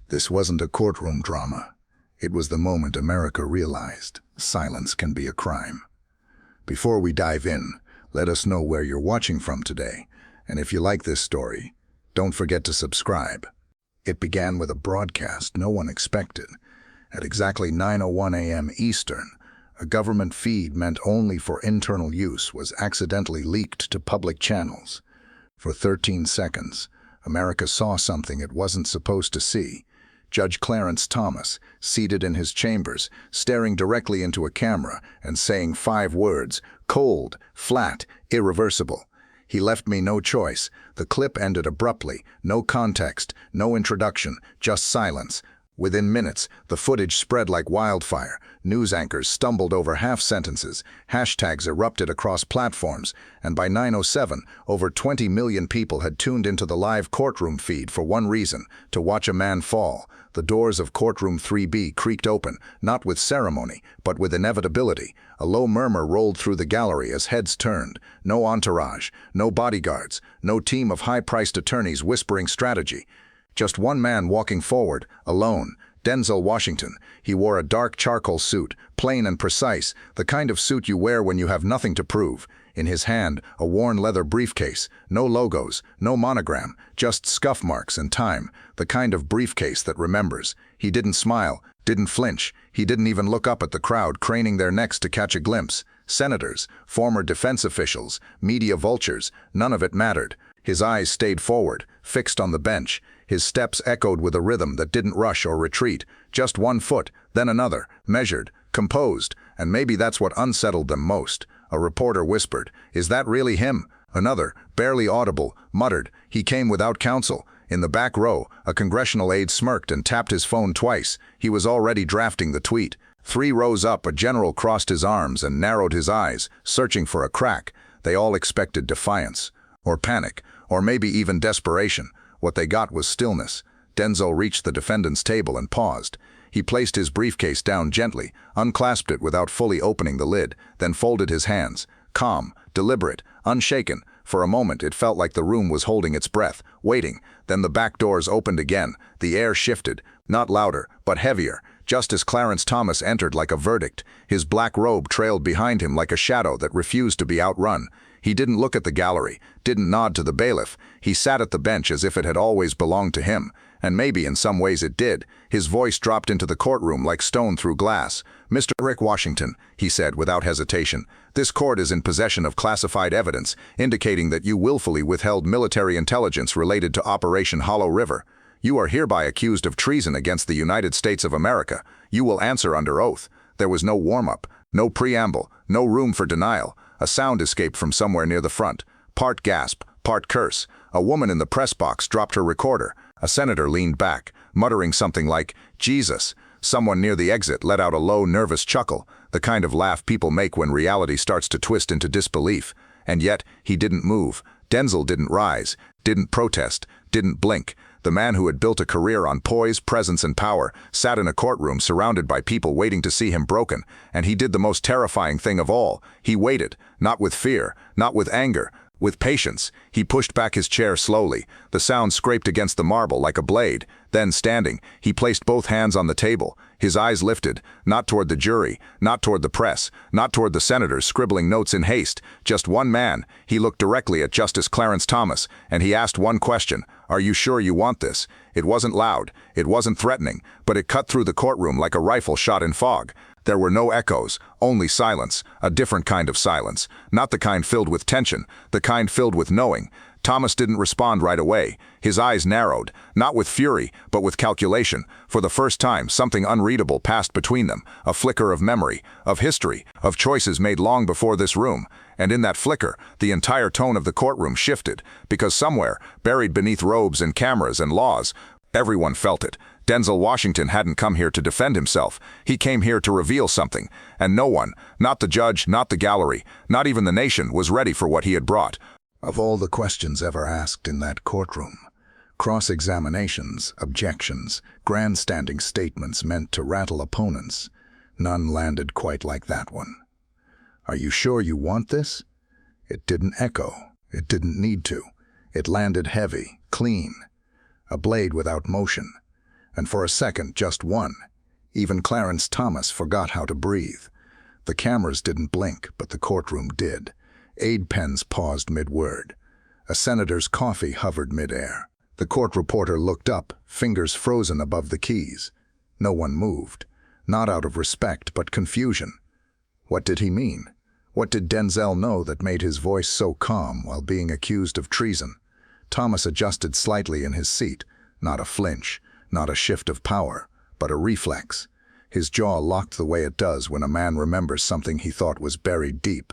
This wasn't a courtroom drama. It was the moment America realized silence can be a crime. Before we dive in, let us know where you're watching from today, and if you like this story, don't forget to subscribe. It began with a broadcast no one expected. At exactly 9:01 a.m. Eastern, a government feed meant only for internal use was accidentally leaked to public channels. For 13 seconds, America saw something it wasn't supposed to see. Judge Clarence Thomas, seated in his chambers, staring directly into a camera and saying 5 words: cold, flat, irreversible. He left me no choice. The clip ended abruptly, no context, no introduction, just silence. Within minutes, the footage spread like wildfire. News anchors stumbled over half-sentences, hashtags erupted across platforms, and by 9:07, over 20 million people had tuned into the live courtroom feed for one reason: to watch a man fall. The doors of courtroom 3B creaked open, not with ceremony, but with inevitability. A low murmur rolled through the gallery as heads turned. No entourage, no bodyguards, no team of high-priced attorneys whispering strategy. Just one man walking forward, alone, Denzel Washington. He wore a dark charcoal suit, plain and precise, the kind of suit you wear when you have nothing to prove. In his hand, a worn leather briefcase, no logos, no monogram, just scuff marks and time, the kind of briefcase that remembers. He didn't smile, didn't flinch, he didn't even look up at the crowd craning their necks to catch a glimpse. Senators, former defense officials, media vultures, none of it mattered. His eyes stayed forward, fixed on the bench. His steps echoed with a rhythm that didn't rush or retreat. Just one foot, then another, measured, composed, and maybe that's what unsettled them most. A reporter whispered, "Is that really him?" Another, barely audible, muttered, "He came without counsel." In the back row, a congressional aide smirked and tapped his phone twice. He was already drafting the tweet. 3 rows up, a general crossed his arms and narrowed his eyes, searching for a crack. They all expected defiance, or panic, or maybe even desperation. What they got was stillness. Denzel reached the defendant's table and paused. He placed his briefcase down gently, unclasped it without fully opening the lid, then folded his hands. Calm, deliberate, unshaken. For a moment it felt like the room was holding its breath, waiting. Then the back doors opened again. The air shifted, not louder, but heavier. Justice Clarence Thomas entered like a verdict. His black robe trailed behind him like a shadow that refused to be outrun. He didn't look at the gallery, didn't nod to the bailiff. He sat at the bench as if it had always belonged to him. And maybe in some ways it did. His voice dropped into the courtroom like stone through glass. "Mr. Rick Washington," he said without hesitation, "this court is in possession of classified evidence, indicating that you willfully withheld military intelligence related to Operation Hollow River. You are hereby accused of treason against the United States of America. You will answer under oath." There was no warm-up, no preamble, no room for denial. A sound escaped from somewhere near the front. Part gasp, part curse. A woman in the press box dropped her recorder. A senator leaned back, muttering something like, "Jesus." Someone near the exit let out a low, nervous chuckle, the kind of laugh people make when reality starts to twist into disbelief. And yet, he didn't move. Denzel didn't rise, didn't protest, didn't blink. The man who had built a career on poise, presence, and power sat in a courtroom surrounded by people waiting to see him broken, and he did the most terrifying thing of all. He waited, not with fear, not with anger, with patience. He pushed back his chair slowly. The sound scraped against the marble like a blade. Then, standing, he placed both hands on the table. His eyes lifted, not toward the jury, not toward the press, not toward the senators scribbling notes in haste. Just one man. He looked directly at Justice Clarence Thomas, and he asked one question: "Are you sure you want this?" It wasn't loud, it wasn't threatening, but it cut through the courtroom like a rifle shot in fog. There were no echoes, only silence, a different kind of silence, not the kind filled with tension, the kind filled with knowing. Thomas didn't respond right away. His eyes narrowed, not with fury, but with calculation. For the first time, something unreadable passed between them, a flicker of memory, of history, of choices made long before this room. And in that flicker, the entire tone of the courtroom shifted, because somewhere, buried beneath robes and cameras and laws, everyone felt it. Denzel Washington hadn't come here to defend himself. He came here to reveal something, and no one, not the judge, not the gallery, not even the nation, was ready for what he had brought. Of all the questions ever asked in that courtroom, cross-examinations, objections, grandstanding statements meant to rattle opponents, none landed quite like that one. "Are you sure you want this?" It didn't echo. It didn't need to. It landed heavy, clean. A blade without motion. And for a second, just one, even Clarence Thomas forgot how to breathe. The cameras didn't blink, but the courtroom did. Aid pens paused mid-word. A senator's coffee hovered mid-air. The court reporter looked up, fingers frozen above the keys. No one moved, not out of respect, but confusion. What did he mean? What did Denzel know that made his voice so calm while being accused of treason? Thomas adjusted slightly in his seat, not a flinch, not a shift of power, but a reflex. His jaw locked the way it does when a man remembers something he thought was buried deep.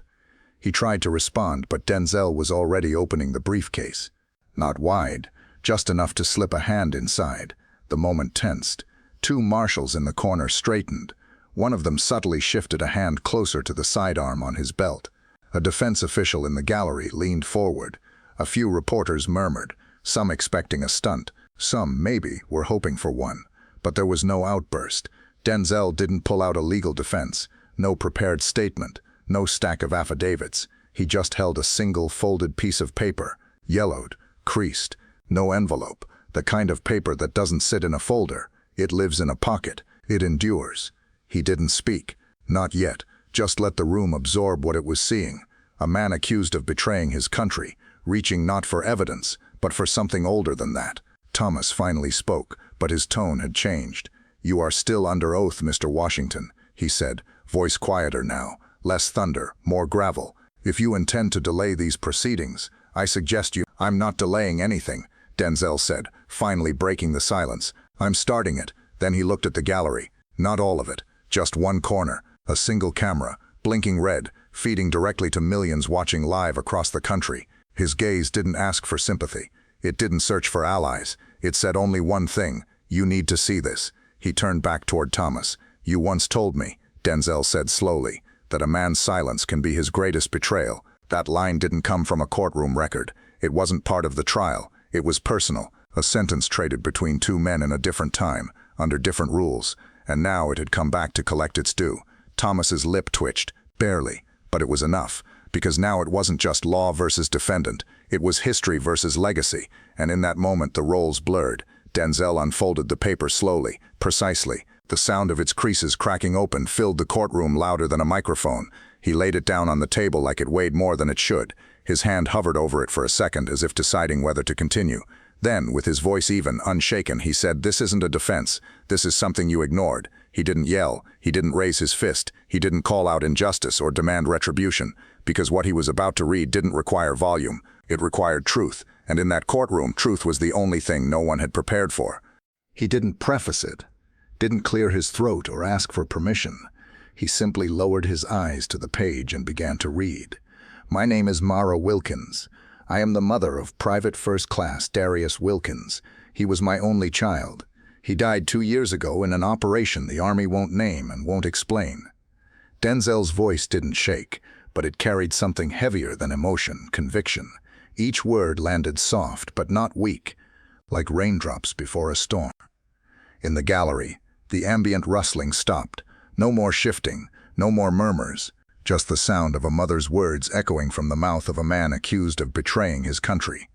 He tried to respond, but Denzel was already opening the briefcase. Not wide, just enough to slip a hand inside. The moment tensed. Two marshals in the corner straightened. One of them subtly shifted a hand closer to the sidearm on his belt. A defense official in the gallery leaned forward. A few reporters murmured, some expecting a stunt, some, maybe, were hoping for one. But there was no outburst. Denzel didn't pull out a legal defense, no prepared statement, no stack of affidavits. He just held a single folded piece of paper, yellowed, creased, no envelope, the kind of paper that doesn't sit in a folder. It lives in a pocket. It endures. He didn't speak. Not yet. Just let the room absorb what it was seeing. A man accused of betraying his country, reaching not for evidence, but for something older than that. Thomas finally spoke, but his tone had changed. "You are still under oath, Mr. Washington," he said, voice quieter now, less thunder, more gravel. "If you intend to delay these proceedings, I suggest you—" "I'm not delaying anything," Denzel said, finally breaking the silence. "I'm starting it." Then he looked at the gallery. Not all of it, just one corner, a single camera, blinking red, feeding directly to millions watching live across the country. His gaze didn't ask for sympathy. It didn't search for allies. It said only one thing: "You need to see this." He turned back toward Thomas. "You once told me," Denzel said slowly, "that a man's silence can be his greatest betrayal." That line didn't come from a courtroom record. It wasn't part of the trial. It was personal, a sentence traded between two men in a different time, under different rules. And now it had come back to collect its due. Thomas's lip twitched, barely, but it was enough, because now it wasn't just law versus defendant. It was history versus legacy, and in that moment the roles blurred. Denzel unfolded the paper slowly, precisely. The sound of its creases cracking open filled the courtroom louder than a microphone. He laid it down on the table like it weighed more than it should. His hand hovered over it for a second, as if deciding whether to continue. Then, with his voice even, unshaken, he said, "This isn't a defense. This is something you ignored." He didn't yell. He didn't raise his fist. He didn't call out injustice or demand retribution, because what he was about to read didn't require volume. It required truth, and in that courtroom, truth was the only thing no one had prepared for. He didn't preface it, didn't clear his throat or ask for permission. He simply lowered his eyes to the page and began to read. "My name is Mara Wilkins. I am the mother of Private First Class Darius Wilkins. He was my only child. He died 2 years ago in an operation the Army won't name and won't explain." Denzel's voice didn't shake, but it carried something heavier than emotion, conviction. Each word landed soft, but not weak, like raindrops before a storm. In the gallery, the ambient rustling stopped. No more shifting, no more murmurs. Just the sound of a mother's words echoing from the mouth of a man accused of betraying his country.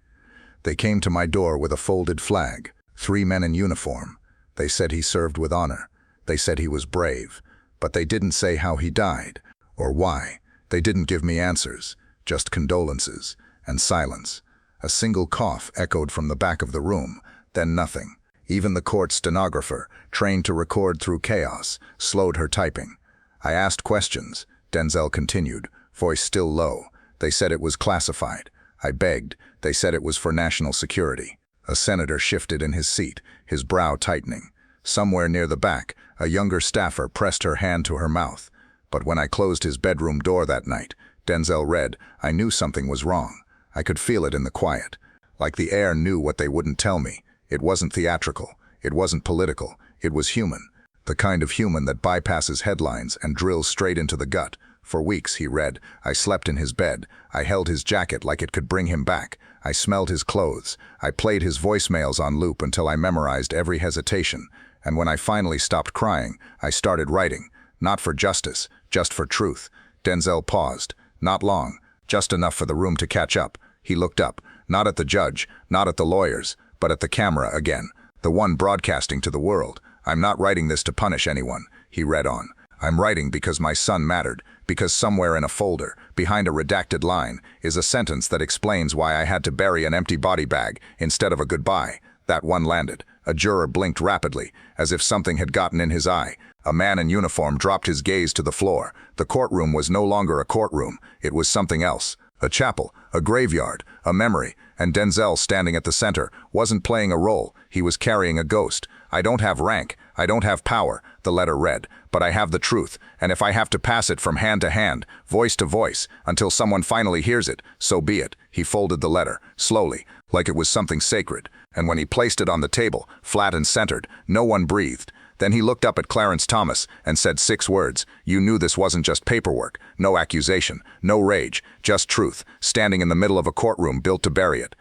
"They came to my door with a folded flag, 3 men in uniform. They said he served with honor. They said he was brave. But they didn't say how he died, or why. They didn't give me answers, just condolences and silence. A single cough echoed from the back of the room, then nothing. Even the court stenographer, trained to record through chaos, slowed her typing. I asked questions," Denzel continued, voice still low. "They said it was classified. I begged. They said it was for national security." A senator shifted in his seat, his brow tightening. Somewhere near the back, a younger staffer pressed her hand to her mouth. "But when I closed his bedroom door that night," Denzel read, "I knew something was wrong. I could feel it in the quiet. Like the air knew what they wouldn't tell me. It wasn't theatrical. It wasn't political. It was human. The kind of human that bypasses headlines and drills straight into the gut. For weeks," he read, "I slept in his bed. I held his jacket like it could bring him back. I smelled his clothes. I played his voicemails on loop until I memorized every hesitation. And when I finally stopped crying, I started writing. Not for justice, just for truth." Denzel paused. Not long, just enough for the room to catch up. He looked up, not at the judge, not at the lawyers, but at the camera again. The one broadcasting to the world. "I'm not writing this to punish anyone," he read on. "I'm writing because my son mattered, because somewhere in a folder, behind a redacted line, is a sentence that explains why I had to bury an empty body bag instead of a goodbye." That one landed. A juror blinked rapidly, as if something had gotten in his eye. A man in uniform dropped his gaze to the floor. The courtroom was no longer a courtroom. It was something else. A chapel, a graveyard, a memory, and Denzel, standing at the center, wasn't playing a role. He was carrying a ghost. "I don't have rank, I don't have power," the letter read, "but I have the truth, and if I have to pass it from hand to hand, voice to voice, until someone finally hears it, so be it." He folded the letter, slowly, like it was something sacred, and when he placed it on the table, flat and centered, no one breathed. Then he looked up at Clarence Thomas and said 6 words. "You knew this wasn't just paperwork, no accusation, no rage, just truth, standing in the middle of a courtroom built to bury it."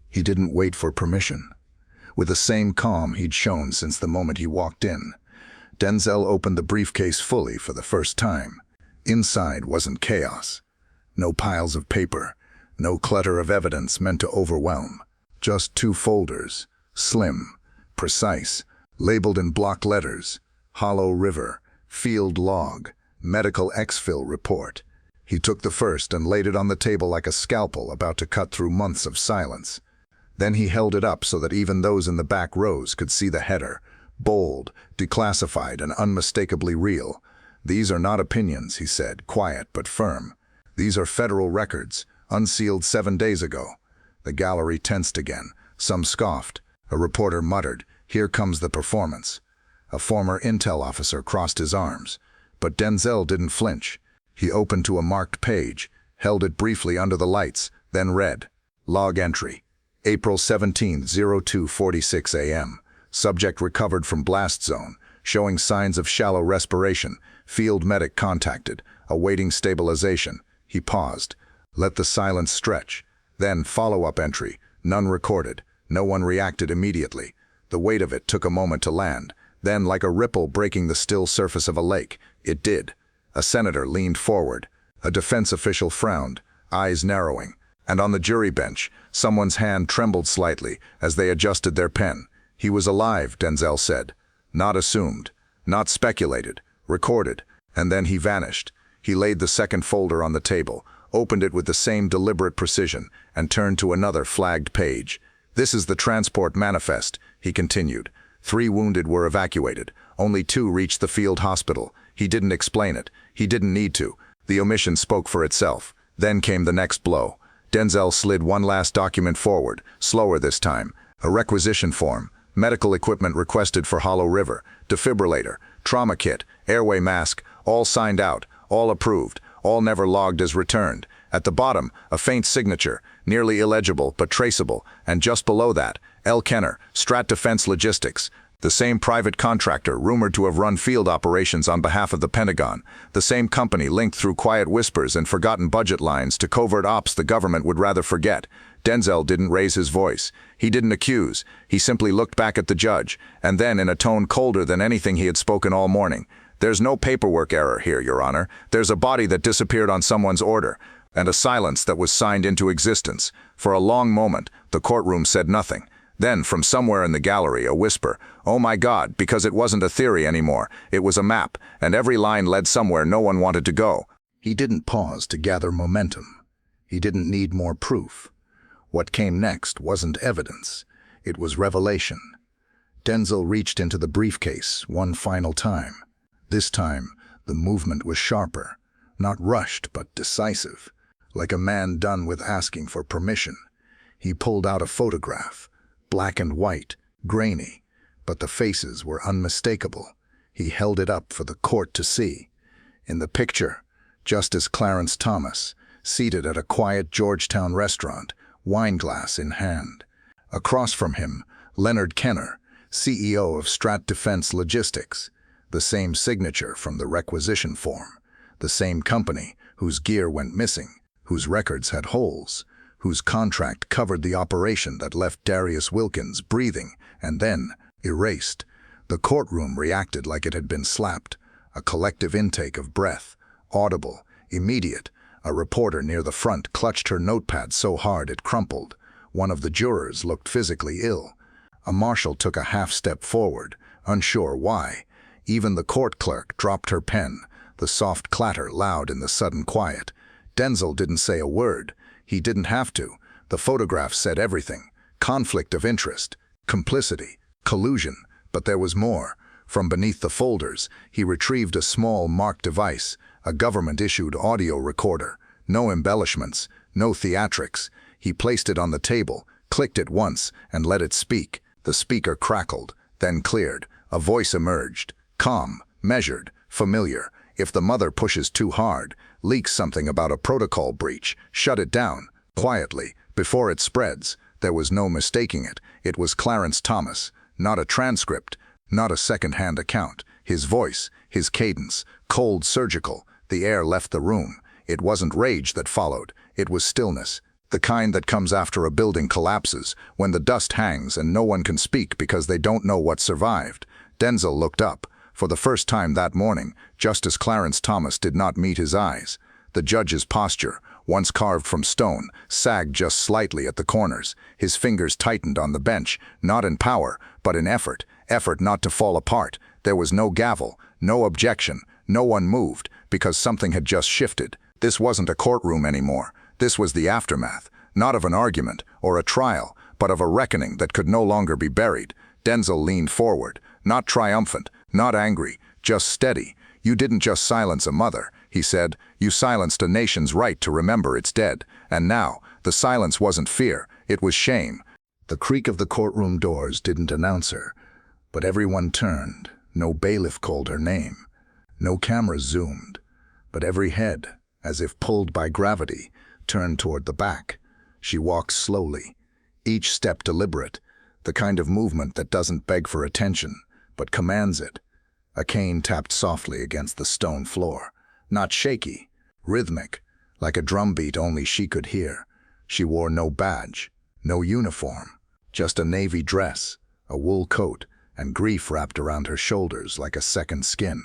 He didn't wait for permission. With the same calm he'd shown since the moment he walked in, Denzel opened the briefcase fully for the first time. Inside wasn't chaos. No piles of paper, no clutter of evidence meant to overwhelm. Just 2 folders, slim, precise, labeled in block letters: Hollow River, Field Log, Medical Exfil Report. He took the first and laid it on the table like a scalpel about to cut through months of silence. Then he held it up so that even those in the back rows could see the header: bold, declassified, and unmistakably real. "These are not opinions," he said, quiet but firm. "These are federal records, unsealed 7 days ago." The gallery tensed again. Some scoffed. A reporter muttered, "Here comes the performance." A former intel officer crossed his arms. But Denzel didn't flinch. He opened to a marked page, held it briefly under the lights, then read. Log entry. April 17, 02:46 a.m. Subject recovered from blast zone, showing signs of shallow respiration. Field medic contacted, awaiting stabilization. He paused. Let the silence stretch. Then follow-up entry. None recorded. No one reacted immediately. The weight of it took a moment to land. Then, like a ripple breaking the still surface of a lake, it did. A senator leaned forward. A defense official frowned, eyes narrowing. And on the jury bench, someone's hand trembled slightly as they adjusted their pen. He was alive, Denzel said. Not assumed. Not speculated. Recorded. And then he vanished. He laid the second folder on the table, opened it with the same deliberate precision, and turned to another flagged page. "This is the transport manifest," he continued. 3 wounded were evacuated. Only 2 reached the field hospital. He didn't explain it. He didn't need to. The omission spoke for itself. Then came the next blow. Denzel slid one last document forward, slower this time. A requisition form. Medical equipment requested for Hollow River. Defibrillator. Trauma kit. Airway mask. All signed out. All approved. All never logged as returned. At the bottom, a faint signature, nearly illegible but traceable, and just below that, L. Kenner, Strat Defense Logistics, the same private contractor rumored to have run field operations on behalf of the Pentagon, the same company linked through quiet whispers and forgotten budget lines to covert ops the government would rather forget. Denzel didn't raise his voice. He didn't accuse. He simply looked back at the judge, and then in a tone colder than anything he had spoken all morning. "There's no paperwork error here, Your Honor. There's a body that disappeared on someone's order, and a silence that was signed into existence." For a long moment, the courtroom said nothing. Then, from somewhere in the gallery, a whisper, "Oh my God," because it wasn't a theory anymore. It was a map, and every line led somewhere no one wanted to go. He didn't pause to gather momentum. He didn't need more proof. What came next wasn't evidence. It was revelation. Denzel reached into the briefcase one final time. This time, the movement was sharper, not rushed but decisive, like a man done with asking for permission. He pulled out a photograph, black and white, grainy, but the faces were unmistakable. He held it up for the court to see. In the picture, Justice Clarence Thomas, seated at a quiet Georgetown restaurant, wineglass in hand. Across from him, Leonard Kenner, CEO of Strat Defense Logistics, the same signature from the requisition form, the same company whose gear went missing, whose records had holes, whose contract covered the operation that left Darius Wilkins breathing and then erased. The courtroom reacted like it had been slapped, a collective intake of breath, audible, immediate. A reporter near the front clutched her notepad so hard it crumpled. One of the jurors looked physically ill. A marshal took a half step forward, unsure why. Even the court clerk dropped her pen, the soft clatter loud in the sudden quiet. Denzel didn't say a word. He didn't have to. The photograph said everything. Conflict of interest, complicity, collusion. But there was more. From beneath the folders, he retrieved a small marked device, a government-issued audio recorder. No embellishments, no theatrics. He placed it on the table, clicked it once, and let it speak. The speaker crackled, then cleared. A voice emerged. Calm, measured, familiar. If the mother pushes too hard, leaks something about a protocol breach, shut it down, quietly, before it spreads. There was no mistaking it. It was Clarence Thomas. Not a transcript, not a second-hand account. His voice, his cadence, cold, surgical. The air left the room. It wasn't rage that followed. It was stillness. The kind that comes after a building collapses, when the dust hangs and no one can speak because they don't know what survived. Denzel looked up. For the first time that morning, Justice Clarence Thomas did not meet his eyes. The judge's posture, once carved from stone, sagged just slightly at the corners. His fingers tightened on the bench, not in power, but in effort. Effort not to fall apart. There was no gavel, no objection. No one moved, because something had just shifted. This wasn't a courtroom anymore. This was the aftermath, not of an argument or a trial, but of a reckoning that could no longer be buried. Denzel leaned forward, not triumphant, not angry, just steady. "You didn't just silence a mother," he said. "You silenced a nation's right to remember its dead." And now, the silence wasn't fear, it was shame. The creak of the courtroom doors didn't announce her, but everyone turned. No bailiff called her name. No cameras zoomed, but every head, as if pulled by gravity, turned toward the back. She walked slowly, each step deliberate, the kind of movement that doesn't beg for attention, but commands it. A cane tapped softly against the stone floor, not shaky, rhythmic, like a drumbeat only she could hear. She wore no badge, no uniform, just a navy dress, a wool coat, and grief wrapped around her shoulders like a second skin.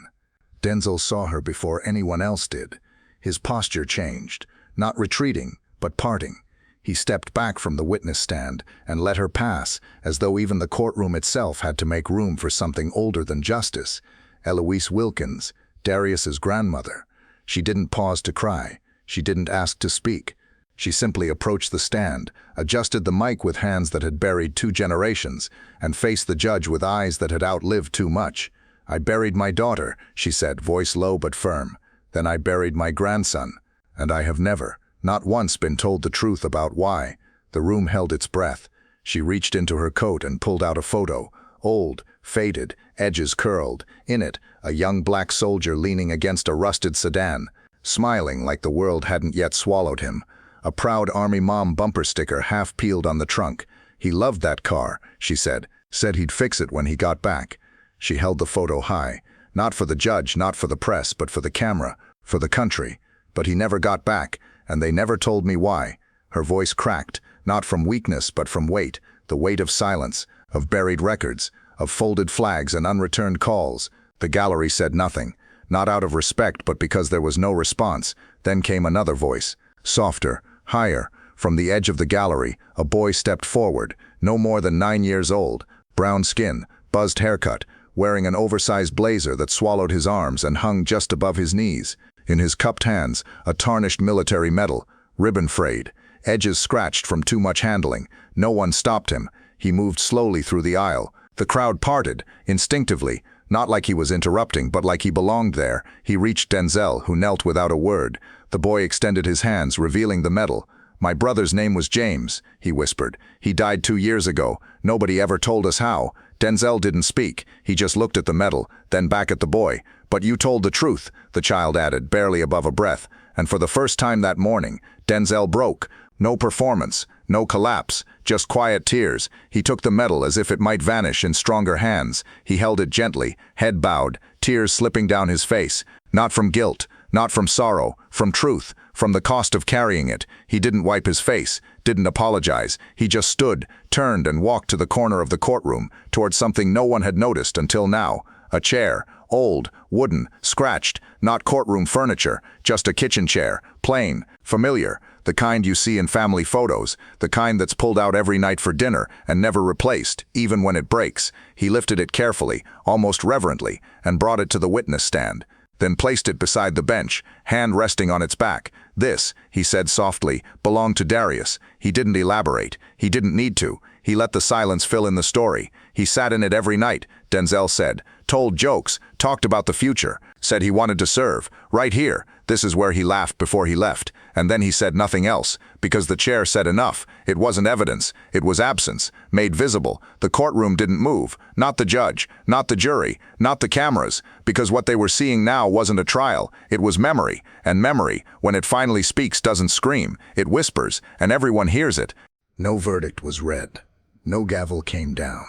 Denzel saw her before anyone else did. His posture changed, not retreating, but parting. He stepped back from the witness stand and let her pass, as though even the courtroom itself had to make room for something older than justice. Eloise Wilkins, Darius's grandmother. She didn't pause to cry. She didn't ask to speak. She simply approached the stand, adjusted the mic with hands that had buried 2 generations, and faced the judge with eyes that had outlived too much. "I buried my daughter," she said, voice low but firm. "Then I buried my grandson. And I have never, not once, been told the truth about why." The room held its breath. She reached into her coat and pulled out a photo. Old, faded, edges curled. In it, a young black soldier leaning against a rusted sedan, smiling like the world hadn't yet swallowed him. A proud Army Mom bumper sticker half peeled on the trunk. "He loved that car," she said. "Said he'd fix it when he got back." She held the photo high. Not for the judge, not for the press, but for the camera, for the country. "But he never got back, and they never told me why." Her voice cracked, not from weakness but from weight, the weight of silence, of buried records, of folded flags and unreturned calls. The gallery said nothing, not out of respect but because there was no response. Then came another voice, softer, higher. From the edge of the gallery, a boy stepped forward, no more than 9 years old, brown skin, buzzed haircut, wearing an oversized blazer that swallowed his arms and hung just above his knees. In his cupped hands, a tarnished military medal, ribbon frayed, edges scratched from too much handling. No one stopped him. He moved slowly through the aisle. The crowd parted, instinctively, not like he was interrupting, but like he belonged there. He reached Denzel, who knelt without a word. The boy extended his hands, revealing the medal. "My brother's name was James," he whispered. "He died 2 years ago. Nobody ever told us how." Denzel didn't speak. He just looked at the medal, then back at the boy. "But you told the truth," the child added, barely above a breath. And for the first time that morning, Denzel broke. No performance, no collapse, just quiet tears. He took the medal as if it might vanish in stronger hands. He held it gently, head bowed, tears slipping down his face. Not from guilt, not from sorrow, from truth, from the cost of carrying it. He didn't wipe his face, didn't apologize. He just stood, turned and walked to the corner of the courtroom, toward something no one had noticed until now. A chair, old, wooden, scratched, not courtroom furniture, just a kitchen chair, plain, familiar. the kind you see in family photos, the kind that's pulled out every night for dinner and never replaced, even when it breaks. He lifted it carefully, almost reverently, and brought it to the witness stand, then placed it beside the bench, hand resting on its back. This, he said softly, belonged to Darius. He didn't elaborate. He didn't need to. He let the silence fill in the story. He sat in it every night, Denzel said, told jokes, talked about the future, said he wanted to serve. Right here, this is where he laughed before he left. And then he said nothing else, because the chair said enough. It wasn't evidence, it was absence, made visible. The courtroom didn't move, not the judge, not the jury, not the cameras, because what they were seeing now wasn't a trial, it was memory. And memory, when it finally speaks, doesn't scream, it whispers, and everyone hears it. No verdict was read. No gavel came down.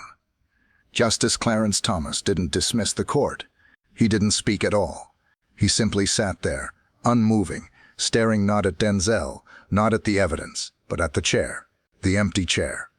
Justice Clarence Thomas didn't dismiss the court. He didn't speak at all. He simply sat there, unmoving, staring not at Denzel, not at the evidence, but at the chair, the empty chair,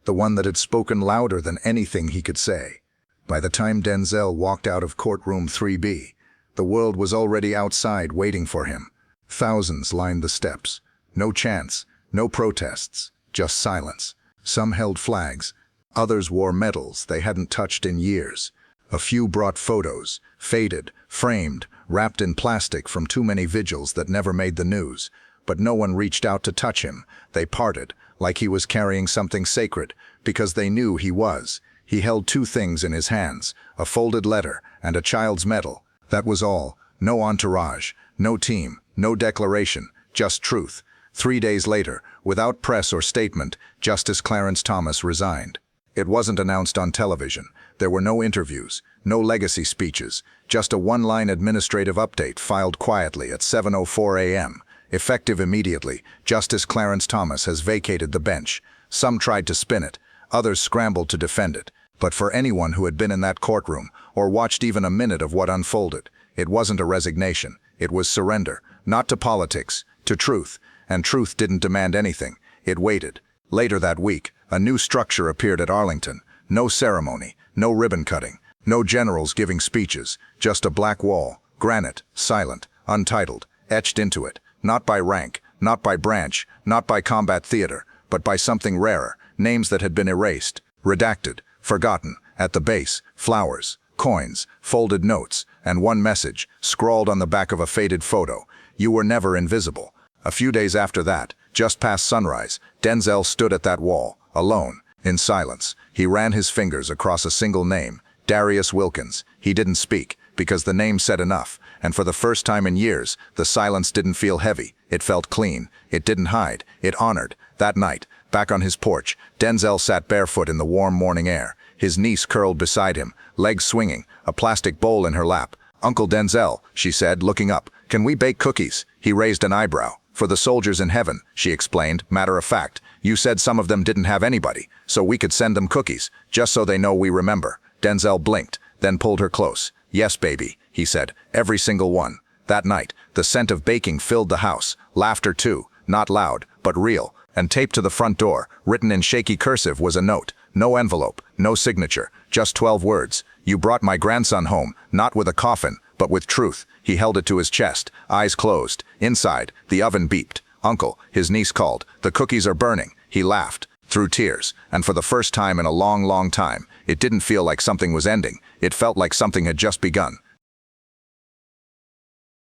the one that had spoken louder than anything he could say. By the time Denzel walked out of courtroom 3B, the world was already outside waiting for him. Thousands lined the steps. No chants, no protests, just silence. Some held flags. Others wore medals they hadn't touched in years. A few brought photos, faded, framed, wrapped in plastic from too many vigils that never made the news. But no one reached out to touch him. They parted, like he was carrying something sacred, because they knew he was. He held two things in his hands, a folded letter and a child's medal. That was all. No entourage, no team, no declaration, just truth. 3 days later, without press or statement, Justice Clarence Thomas resigned. It wasn't announced on television. There were no interviews, no legacy speeches, just a one-line administrative update filed quietly at 7:04 a.m. Effective immediately, Justice Clarence Thomas has vacated the bench. Some tried to spin it, others scrambled to defend it. But for anyone who had been in that courtroom, or watched even a minute of what unfolded, it wasn't a resignation, it was surrender, not to politics, to truth. And truth didn't demand anything, it waited. Later that week, a new structure appeared at Arlington. No ceremony, no ribbon cutting, no generals giving speeches, just a black wall, granite, silent, untitled, etched into it, not by rank, not by branch, not by combat theater, but by something rarer, names that had been erased, redacted, forgotten. At the base, flowers, coins, folded notes, and one message, scrawled on the back of a faded photo: "You were never invisible." A few days after that, just past sunrise, Denzel stood at that wall, alone, in silence. He ran his fingers across a single name, Darius Wilkins. He didn't speak, because the name said enough, and for the first time in years, the silence didn't feel heavy. It felt clean. It didn't hide. It honored. That night, back on his porch, Denzel sat barefoot in the warm morning air. His niece curled beside him, legs swinging, a plastic bowl in her lap. "Uncle Denzel," she said, looking up, "can we bake cookies?" He raised an eyebrow. "For the soldiers in heaven," she explained, matter of fact. "You said some of them didn't have anybody, so we could send them cookies, just so they know we remember." Denzel blinked, then pulled her close. "Yes, baby," he said, "every single one." That night, the scent of baking filled the house, laughter too, not loud, but real. And taped to the front door, written in shaky cursive, was a note. No envelope, no signature, just 12 words. "You brought my grandson home, not with a coffin, but with truth." He held it to his chest, eyes closed. Inside, the oven beeped. "Uncle," his niece called, "the cookies are burning." He laughed, through tears, and for the first time in a long, long time, it didn't feel like something was ending. It felt like something had just begun.